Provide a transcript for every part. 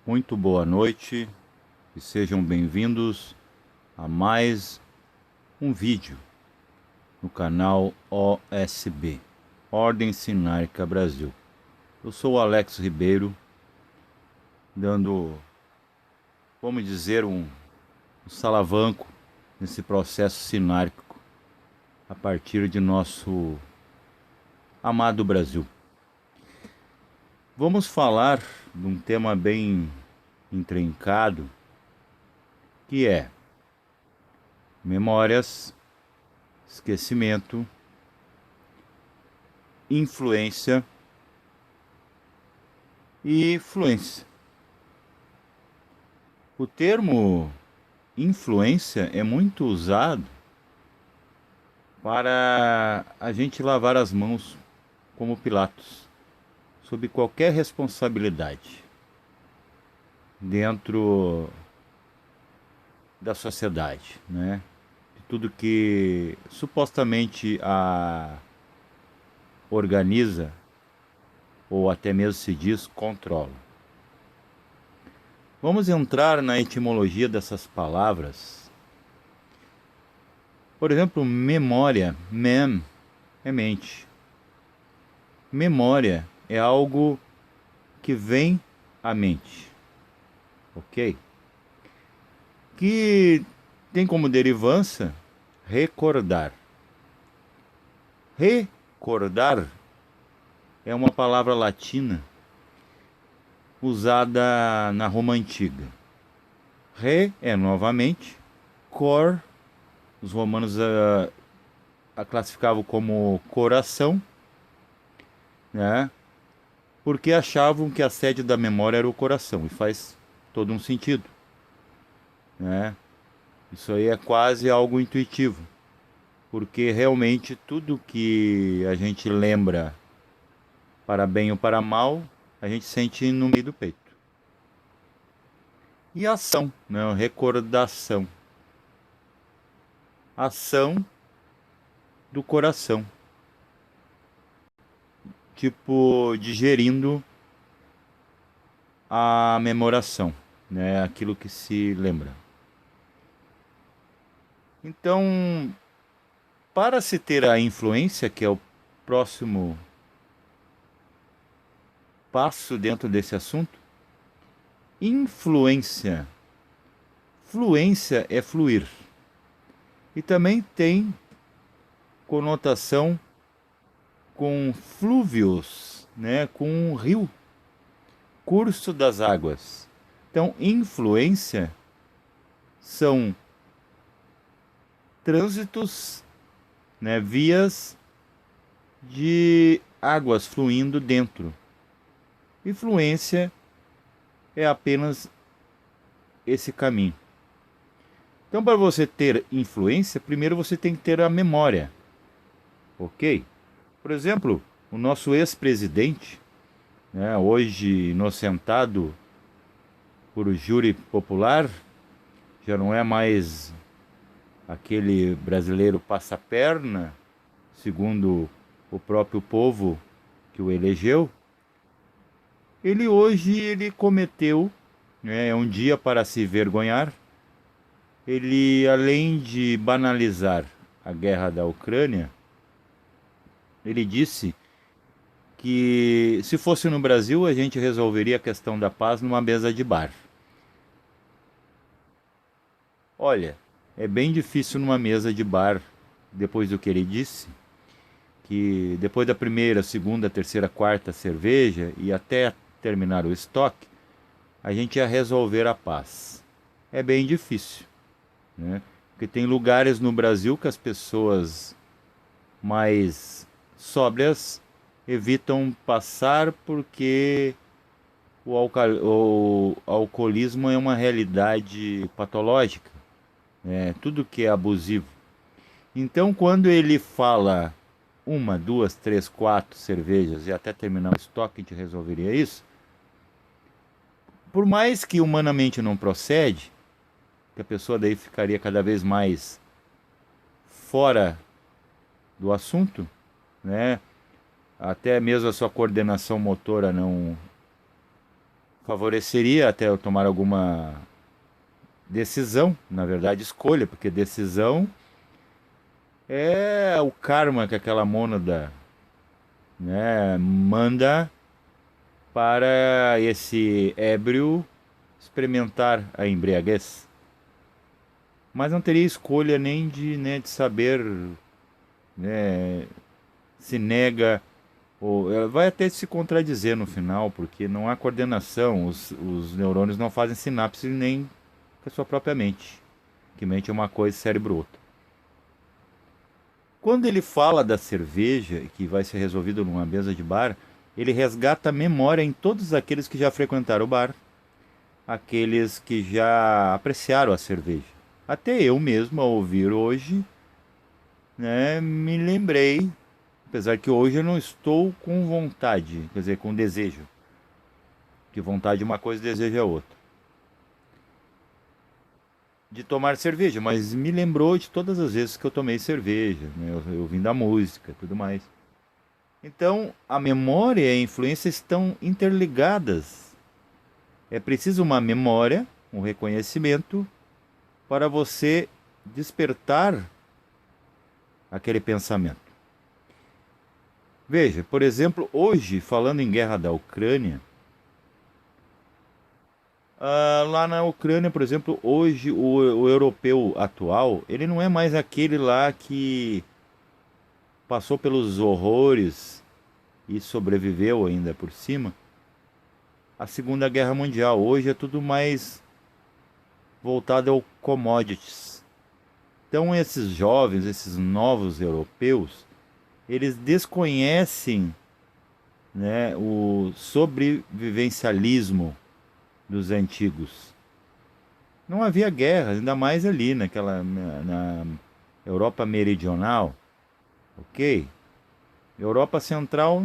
Muito boa noite e sejam bem-vindos a mais um vídeo no canal OSB, Ordem Sinárica Brasil. Eu sou o Alex Ribeiro, dando, vamos dizer, um salavanco nesse processo sinárico a partir de nosso amado Brasil. Vamos falar de um tema bem intrincado, que é memórias, esquecimento, influência e fluência. O termo influência é muito usado para a gente lavar as mãos como Pilatos, sob qualquer responsabilidade dentro da sociedade, né? De tudo que supostamente a organiza, ou até mesmo se diz controla. Vamos entrar na etimologia dessas palavras. Por exemplo, memória, mem, é mente. Memória é algo que vem à mente, ok? Que tem como derivância recordar. Recordar é uma palavra latina usada na Roma Antiga. Re é novamente, cor, os romanos a classificavam como coração, né? Porque achavam que a sede da memória era o coração, e faz todo um sentido, né? Isso aí é quase algo intuitivo, porque realmente tudo que a gente lembra, para bem ou para mal, a gente sente no meio do peito. E ação, né? Recordação. Ação do coração. Tipo, digerindo a memoração, né? Aquilo que se lembra. Então, para se ter a influência, que é o próximo passo dentro desse assunto, influência. Fluência é fluir. E também tem conotação com flúvios, né? Com um rio, curso das águas. Então, influência são trânsitos, né? Vias de águas fluindo dentro. E fluência é apenas esse caminho. Então, para você ter influência, primeiro você tem que ter a memória, ok? Por exemplo, o nosso ex-presidente, né, hoje inocentado por júri popular, já não é mais aquele brasileiro passa-perna, segundo o próprio povo que o elegeu. Ele hoje cometeu, né, é um dia para se vergonhar. Ele, além de banalizar a guerra da Ucrânia, ele disse que se fosse no Brasil a gente resolveria a questão da paz numa mesa de bar. Olha, é bem difícil numa mesa de bar, depois do que ele disse, que depois da primeira, segunda, terceira, quarta cerveja e até terminar o estoque, a gente ia resolver a paz. É bem difícil, né? Porque tem lugares no Brasil que as pessoas mais sóbrias evitam passar porque o alcoolismo é uma realidade patológica, né? Tudo que é abusivo. Então, quando ele fala uma, duas, três, quatro cervejas e até terminar o estoque, a gente resolveria isso. Por mais que humanamente não procede, que a pessoa daí ficaria cada vez mais fora do assunto, né? Até mesmo a sua coordenação motora não favoreceria até eu tomar alguma decisão, na verdade, escolha, porque decisão é o karma que aquela mônada, né, manda para esse ébrio experimentar a embriaguez. Mas não teria escolha nem de, né, de saber, né, se nega ou ela vai até se contradizer no final, porque não há coordenação, os neurônios não fazem sinapse nem com a sua própria mente, que mente é uma coisa e cérebro outra. Quando ele fala da cerveja, que vai ser resolvido numa mesa de bar, ele resgata a memória em todos aqueles que já frequentaram o bar, aqueles que já apreciaram a cerveja. Até eu mesmo, ao ouvir hoje, né, me lembrei, apesar que hoje eu não estou com vontade, quer dizer, com desejo, que vontade é uma coisa e desejo é outra, de tomar cerveja, mas me lembrou de todas as vezes que eu tomei cerveja, né, eu vim da música e tudo mais. Então, a memória e a influência estão interligadas. É preciso uma memória, um reconhecimento, para você despertar aquele pensamento. Veja, por exemplo, hoje, falando em guerra da Ucrânia, lá na Ucrânia, por exemplo, hoje o europeu atual, ele não é mais aquele lá que passou pelos horrores e sobreviveu ainda por cima à Segunda Guerra Mundial. Hoje é tudo mais voltado ao commodities. Então esses jovens, esses novos europeus, eles desconhecem, né, o sobrevivencialismo dos antigos. Não havia guerra, ainda mais ali na Europa Meridional, ok? Europa Central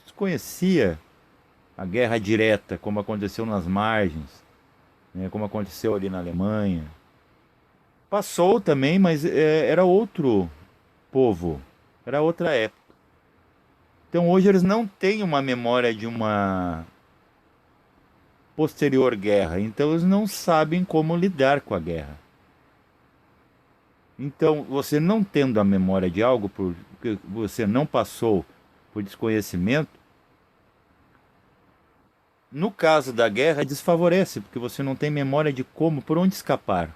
desconhecia a guerra direta, como aconteceu nas margens, né, como aconteceu ali na Alemanha. Passou também, mas era outro povo, era outra época. Então hoje eles não têm uma memória de uma posterior guerra, então eles não sabem como lidar com a guerra. Então, você não tendo a memória de algo porque você não passou por desconhecimento, no caso da guerra desfavorece, porque você não tem memória de como, por onde escapar,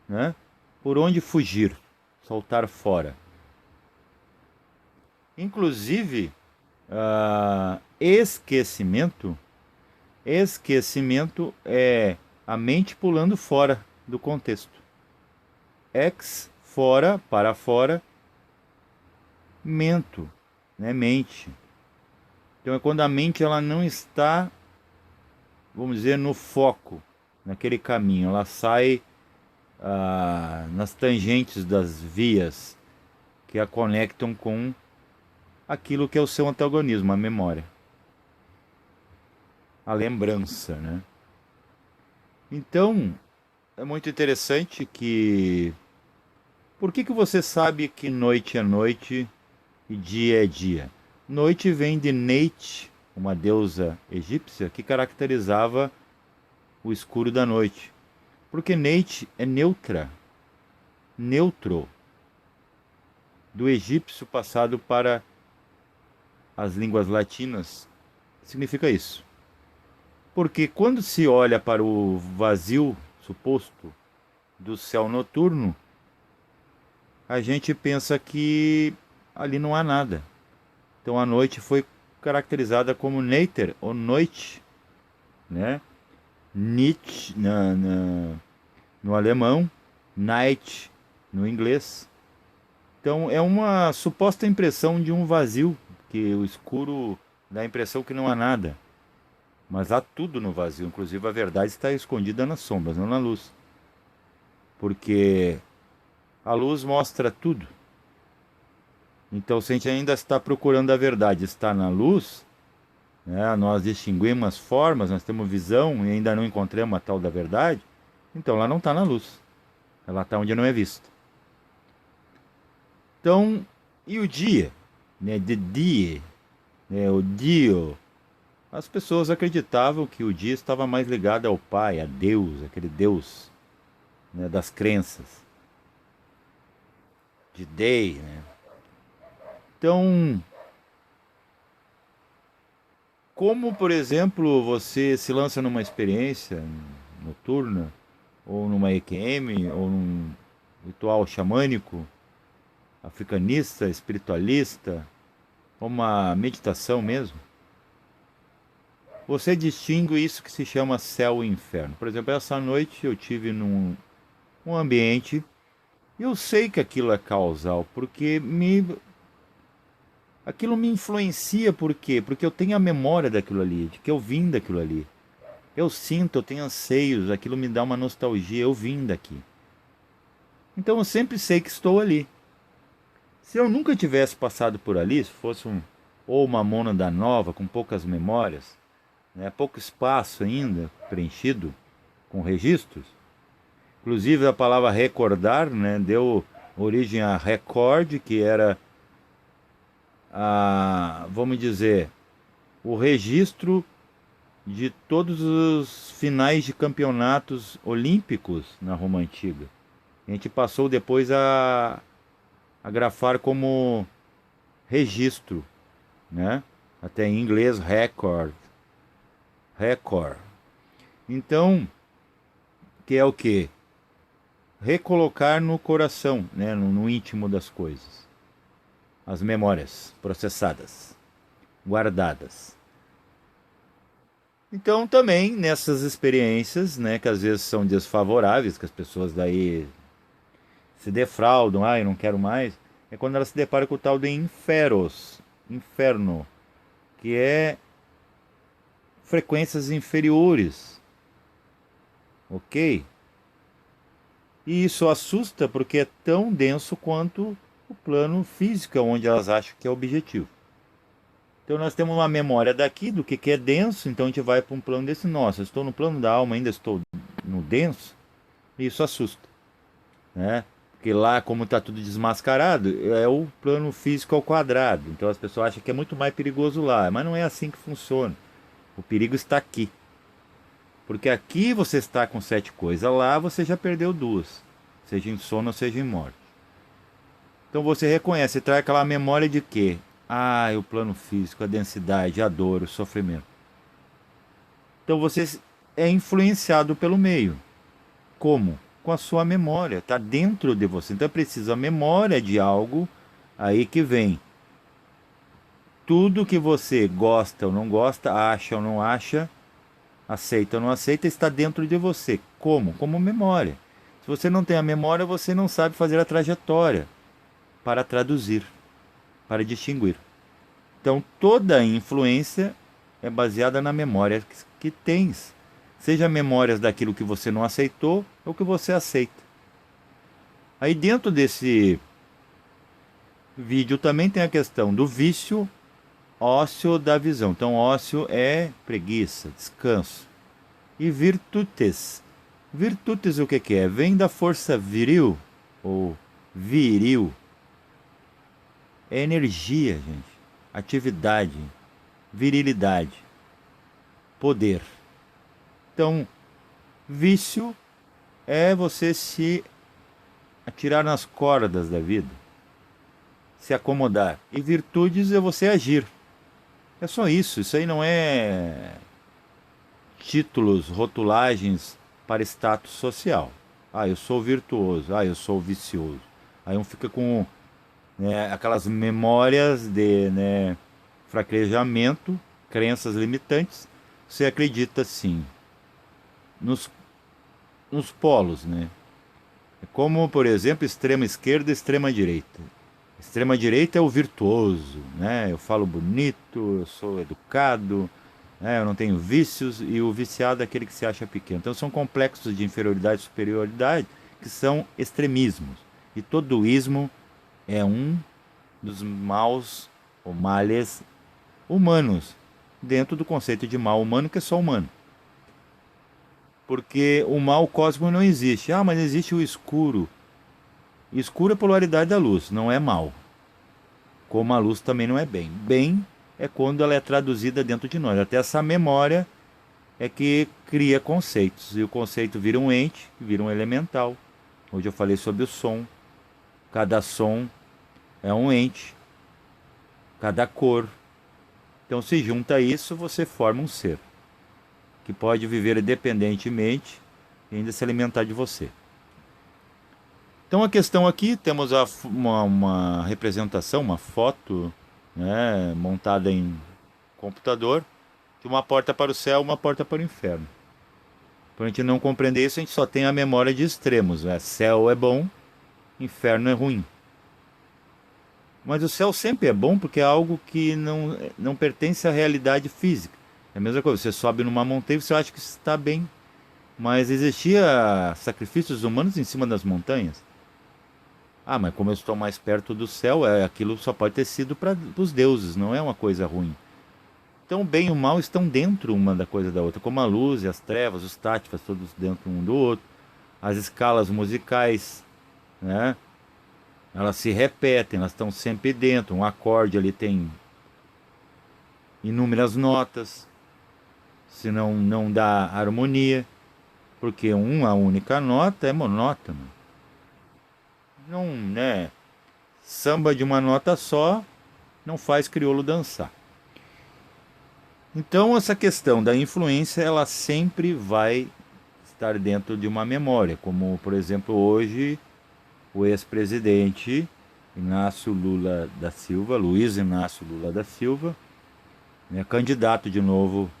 né? Por onde fugir, soltar fora. Inclusive, esquecimento. Esquecimento é a mente pulando fora do contexto. Ex, fora, para fora, mento, né? Mente. Então é quando a mente ela não está, vamos dizer, no foco, naquele caminho. Ela sai nas tangentes das vias que a conectam com aquilo que é o seu antagonismo, a memória, a lembrança, né? Então, é muito interessante que... Por que você sabe que noite é noite e dia é dia? Noite vem de Neit, uma deusa egípcia que caracterizava o escuro da noite. Porque Neit é neutra, neutro, do egípcio passado para as línguas latinas, significa isso. Porque quando se olha para o vazio suposto do céu noturno, a gente pensa que ali não há nada. Então a noite foi caracterizada como Neiter, ou noite, né? Nicht no alemão, Night no inglês. Então é uma suposta impressão de um vazio, que o escuro dá a impressão que não há nada. Mas há tudo no vazio, inclusive a verdade está escondida nas sombras, não na luz. Porque a luz mostra tudo. Então, se a gente ainda está procurando a verdade, está na luz, né, nós distinguimos as formas, nós temos visão e ainda não encontramos a tal da verdade, então ela não está na luz. Ela está onde não é vista. Então, e o dia? Né, de dia, né, o dio. As pessoas acreditavam que o dia estava mais ligado ao Pai, a Deus, aquele Deus, né, das crenças, de Day, né? Então, como, por exemplo, você se lança numa experiência noturna, ou numa EQM, ou num ritual xamânico, africanista, espiritualista, ou uma meditação mesmo, você distingue isso que se chama céu e inferno. Por exemplo, essa noite eu tive num um ambiente e eu sei que aquilo é causal, porque aquilo me influencia. Por quê? Porque eu tenho a memória daquilo ali, de que eu vim daquilo ali. Eu sinto, eu tenho anseios, aquilo me dá uma nostalgia, eu vim daqui. Então eu sempre sei que estou ali. Se eu nunca tivesse passado por ali, se fosse ou uma Mona da Nova com poucas memórias, né, pouco espaço ainda preenchido com registros, inclusive a palavra recordar, né, deu origem a recorde, que era vamos dizer, o registro de todos os finais de campeonatos olímpicos na Roma Antiga. A gente passou depois a grafar como registro, né? Até em inglês record, record. Então, que é o que? Recolocar no coração, né? No íntimo das coisas. As memórias processadas, guardadas. Então também nessas experiências, né, que às vezes são desfavoráveis, que as pessoas daí se defraudam, eu não quero mais, é quando elas se deparam com o tal de inferno, que é frequências inferiores, ok? E isso assusta porque é tão denso quanto o plano físico, onde elas acham que é o objetivo. Então nós temos uma memória daqui do que é denso, então a gente vai para um plano desse, nossa, estou no plano da alma, ainda estou no denso, e isso assusta, né? Porque lá, como está tudo desmascarado, é o plano físico ao quadrado, então as pessoas acham que é muito mais perigoso lá, mas não é assim que funciona. O perigo está aqui, porque aqui você está com 7 coisas, lá você já perdeu 2, seja em sono ou seja em morte. Então você reconhece, você traz aquela memória de quê? O plano físico, a densidade, a dor, o sofrimento. Então você é influenciado pelo meio. Como? Com a sua memória, está dentro de você. Então é preciso a memória de algo aí que vem. Tudo que você gosta ou não gosta, acha ou não acha, aceita ou não aceita, está dentro de você. Como? Como memória. Se você não tem a memória, você não sabe fazer a trajetória para traduzir, para distinguir. Então toda a influência é baseada na memória que tens. Seja memórias daquilo que você não aceitou ou que você aceita. Aí dentro desse vídeo também tem a questão do vício ósseo da visão. Então ósseo é preguiça, descanso. E virtudes. Virtudes o que é? Vem da força viril ou viril. É energia, gente. Atividade, virilidade, poder. Então, vício é você se atirar nas cordas da vida, se acomodar. E virtudes é você agir. É só isso. Isso aí não é títulos, rotulagens para status social. Eu sou virtuoso. Eu sou vicioso. Aí um fica com, né, aquelas memórias de, né, fraquejamento, crenças limitantes. Você acredita sim nos polos, né? É como, por exemplo, extrema esquerda e extrema direita. Extrema direita é o virtuoso, né? Eu falo bonito, eu sou educado, né? Eu não tenho vícios, e o viciado é aquele que se acha pequeno. Então são complexos de inferioridade e superioridade que são extremismos. E todo ismo é um dos maus ou males humanos, dentro do conceito de mal humano, que é só humano. Porque o mal cósmico não existe. Mas existe o escuro. Escuro é a polaridade da luz, não é mal. Como a luz também não é bem. Bem é quando ela é traduzida dentro de nós. Até essa memória é que cria conceitos. E o conceito vira um ente, vira um elemental. Hoje eu falei sobre o som. Cada som é um ente. Cada cor. Então se junta isso, você forma um ser. Que pode viver independentemente e ainda se alimentar de você. Então a questão aqui, temos uma representação, uma foto, né, montada em computador, de uma porta para o céu, uma porta para o inferno. Para a gente não compreender isso, a gente só tem a memória de extremos, né? Céu é bom, inferno é ruim. Mas o céu sempre é bom porque é algo que não pertence à realidade física. É a mesma coisa, você sobe numa montanha e você acha que está bem. Mas existia sacrifícios humanos em cima das montanhas. Ah, mas como eu estou mais perto do céu, aquilo só pode ter sido para os deuses, não é uma coisa ruim. Então o bem e o mal estão dentro uma da coisa da outra, como a luz e as trevas, os tátifas, todos dentro um do outro. As escalas musicais, né? Elas se repetem, elas estão sempre dentro. Um acorde ali tem inúmeras notas, senão não dá harmonia, porque uma única nota é monótona. Não, né? Samba de uma nota só não faz crioulo dançar. Então essa questão da influência, ela sempre vai estar dentro de uma memória, como por exemplo hoje o ex-presidente Inácio Lula da Silva, Luiz Inácio Lula da Silva, né, candidato de novo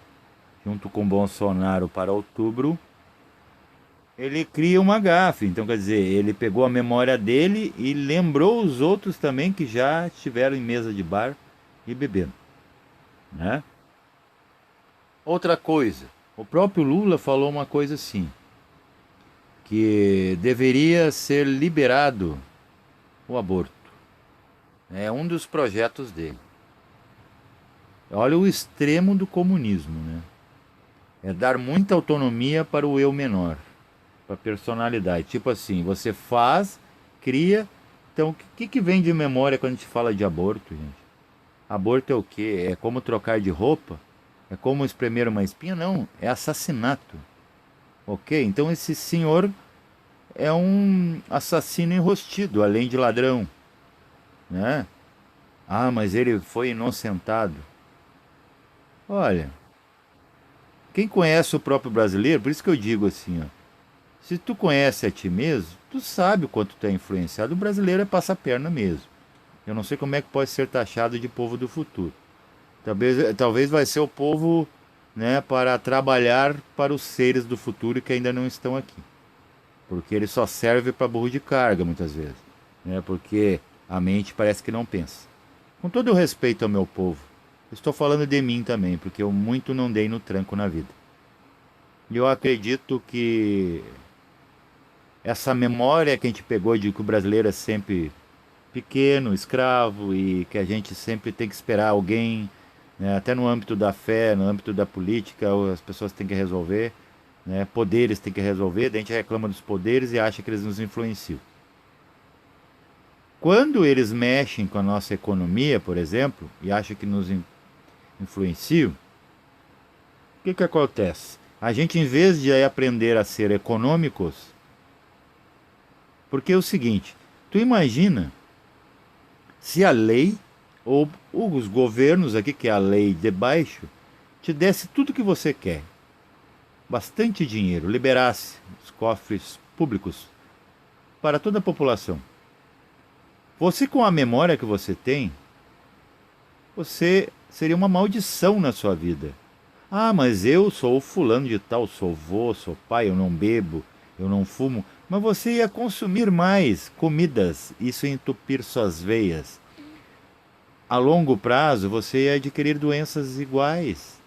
junto com Bolsonaro para outubro, ele cria uma gafe. Então, quer dizer, ele pegou a memória dele e lembrou os outros também que já estiveram em mesa de bar e bebendo, né? Outra coisa, o próprio Lula falou uma coisa assim, que deveria ser liberado o aborto. É um dos projetos dele. Olha o extremo do comunismo, né? É dar muita autonomia para o eu menor, para a personalidade. Tipo assim, você faz, cria. Então, o que vem de memória quando a gente fala de aborto, gente? Aborto é o quê? É como trocar de roupa? É como espremer uma espinha? Não, é assassinato. Ok? Então esse senhor é um assassino enrostido, além de ladrão, né? Ah, mas ele foi inocentado. Olha, quem conhece o próprio brasileiro, por isso que eu digo assim, ó, se tu conhece a ti mesmo, tu sabe o quanto tu é influenciado. O brasileiro é passa-perna mesmo. Eu não sei como é que pode ser taxado de povo do futuro. Talvez vai ser o povo, né, para trabalhar para os seres do futuro que ainda não estão aqui. Porque ele só serve para burro de carga muitas vezes, né? Porque a mente parece que não pensa. Com todo o respeito ao meu povo, estou falando de mim também, porque eu muito não dei no tranco na vida. E eu acredito que essa memória que a gente pegou de que o brasileiro é sempre pequeno, escravo, e que a gente sempre tem que esperar alguém, né, até no âmbito da fé, no âmbito da política, as pessoas têm que resolver, né, poderes têm que resolver, daí a gente reclama dos poderes e acha que eles nos influenciam. Quando eles mexem com a nossa economia, por exemplo, e acham que nos influenciam, o que acontece? A gente, em vez de aprender a ser econômicos, porque é o seguinte, tu imagina se a lei, ou os governos aqui, que é a lei de baixo, te desse tudo que você quer, bastante dinheiro, liberasse os cofres públicos para toda a população. Você, com a memória que você tem, você seria uma maldição na sua vida. Ah, mas eu sou o fulano de tal, sou vô, sou pai, eu não bebo, eu não fumo. Mas você ia consumir mais comidas, isso ia entupir suas veias. A longo prazo, você ia adquirir doenças iguais.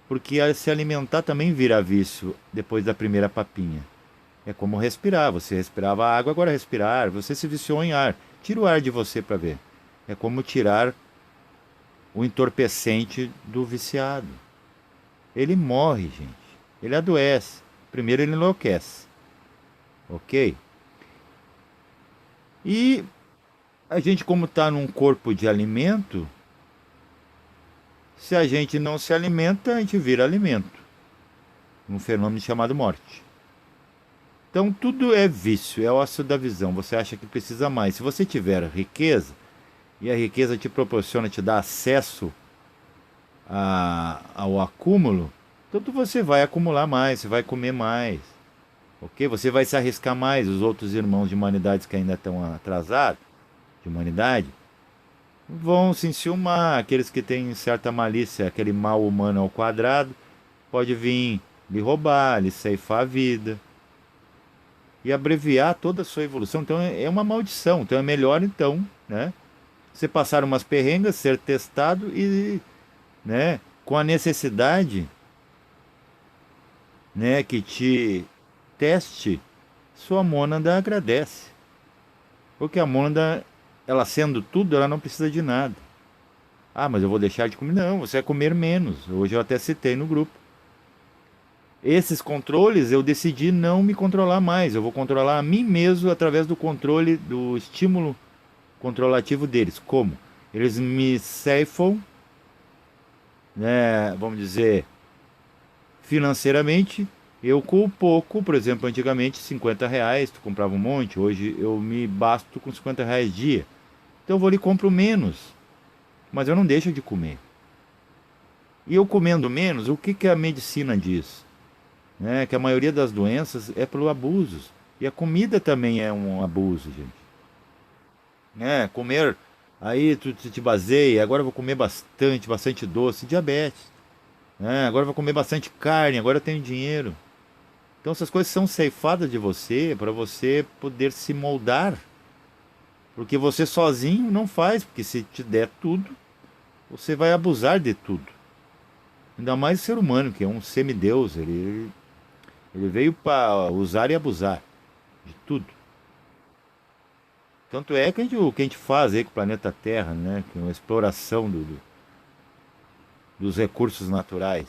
Porque se alimentar também vira vício depois da primeira papinha. É como respirar. Você respirava água, agora respirar. Você se viciou em ar. Tira o ar de você para ver. É como tirar o entorpecente do viciado. Ele morre, gente. Ele adoece. Primeiro ele enlouquece. Ok? E a gente, como está num corpo de alimento, Se a gente não se alimenta, a gente vira alimento. Um fenômeno chamado morte. Então tudo é vício, é ócio da visão. Você acha que precisa mais. Se você tiver riqueza, e a riqueza te proporciona, te dá acesso ao acúmulo, tanto você vai acumular mais, você vai comer mais, ok? Você vai se arriscar mais. Os outros irmãos de humanidades que ainda estão atrasados, de humanidade, vão se enciumar. Aqueles que têm certa malícia, aquele mal humano ao quadrado, pode vir lhe roubar, lhe ceifar a vida e abreviar toda a sua evolução. Então é uma maldição. Então é melhor, então, né, você passar umas perrengas, ser testado e, né, com a necessidade, né, que te teste, sua mônada agradece. Porque a mônada, ela sendo tudo, ela não precisa de nada. Ah, mas eu vou deixar de comer. Não, você vai comer menos. Hoje eu até citei no grupo. Esses controles eu decidi não me controlar mais. Eu vou controlar a mim mesmo através do controle, do estímulo controlativo deles. Como? Eles me ceifam, né, vamos dizer, financeiramente. Eu com pouco, por exemplo, antigamente R$ 50 tu comprava um monte, hoje eu me basto com R$ 50 dia. Então eu vou ali e compro menos, mas eu não deixo de comer. E eu comendo menos, o que a medicina diz? Né? Que a maioria das doenças é pelo abuso. E a comida também é um abuso, gente. Né? Comer, aí tu te baseia, agora eu vou comer bastante, bastante doce, diabetes. Né? Agora eu vou comer bastante carne, agora eu tenho dinheiro. Então essas coisas são ceifadas de você para você poder se moldar. Porque você sozinho não faz, porque se te der tudo, você vai abusar de tudo. Ainda mais o ser humano, que é um semideus, ele veio para usar e abusar de tudo. Tanto é que o que a gente faz aí com o planeta Terra, né, que é uma exploração dos recursos naturais.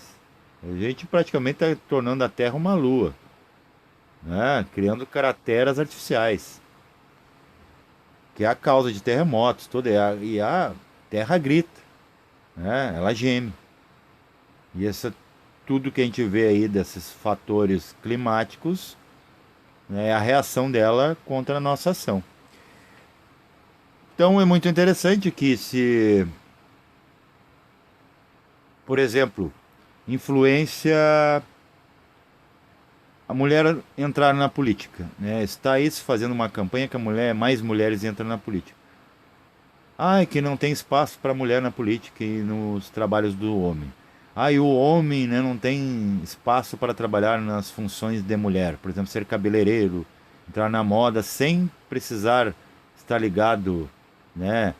A gente praticamente está tornando a Terra uma lua, né, criando crateras artificiais, que é a causa de terremotos, toda, e a Terra grita, né, ela geme. E tudo que a gente vê aí desses fatores climáticos, né, é a reação dela contra a nossa ação. Então é muito interessante que se, por exemplo, influência a mulher entrar na política, né? Está aí se fazendo uma campanha que mais mulheres entram na política. Ai, que não tem espaço para mulher na política e nos trabalhos do homem. Ai, o homem, né, não tem espaço para trabalhar nas funções de mulher. Por exemplo, ser cabeleireiro, entrar na moda sem precisar estar ligado, né,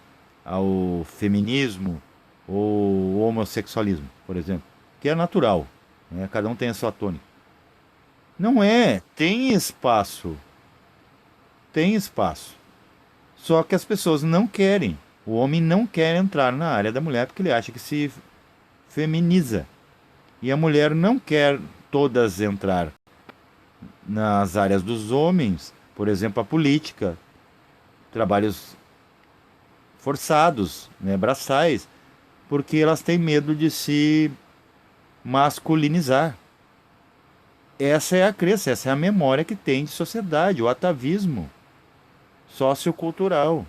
ao feminismo ou homossexualismo, por exemplo, que é natural, né? Cada um tem a sua tônica. Não é, tem espaço, tem espaço. Só que as pessoas não querem. O homem não quer entrar na área da mulher porque ele acha que se feminiza. E a mulher não quer todas entrar nas áreas dos homens, por exemplo, a política, trabalhos forçados, né, braçais, porque elas têm medo de se masculinizar. Essa é a crença, essa é a memória que tem de sociedade, o atavismo sociocultural,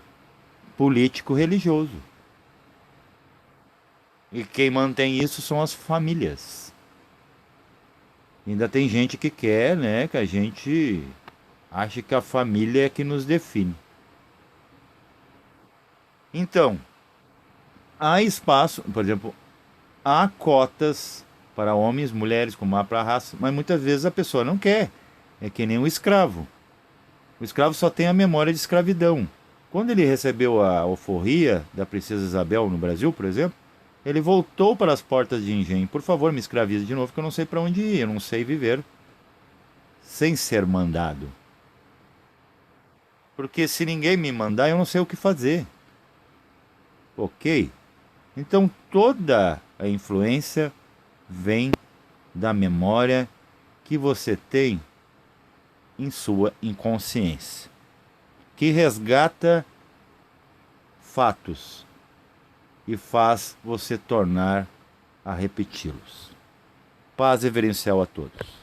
político-religioso. E quem mantém isso são as famílias. Ainda tem gente que quer, né, que a gente ache que a família é que nos define. Então, há espaço, por exemplo, há cotas para homens, mulheres, como há para a raça, mas muitas vezes a pessoa não quer. É que nem um escravo. O escravo só tem a memória de escravidão. Quando ele recebeu a alforria da princesa Isabel no Brasil, por exemplo, ele voltou para as portas de engenho. Por favor, me escravize de novo, que eu não sei para onde ir, eu não sei viver sem ser mandado. Porque se ninguém me mandar, eu não sei o que fazer. Ok? Então toda a influência vem da memória que você tem em sua inconsciência, que resgata fatos e faz você tornar a repeti-los. Paz reverencial a todos.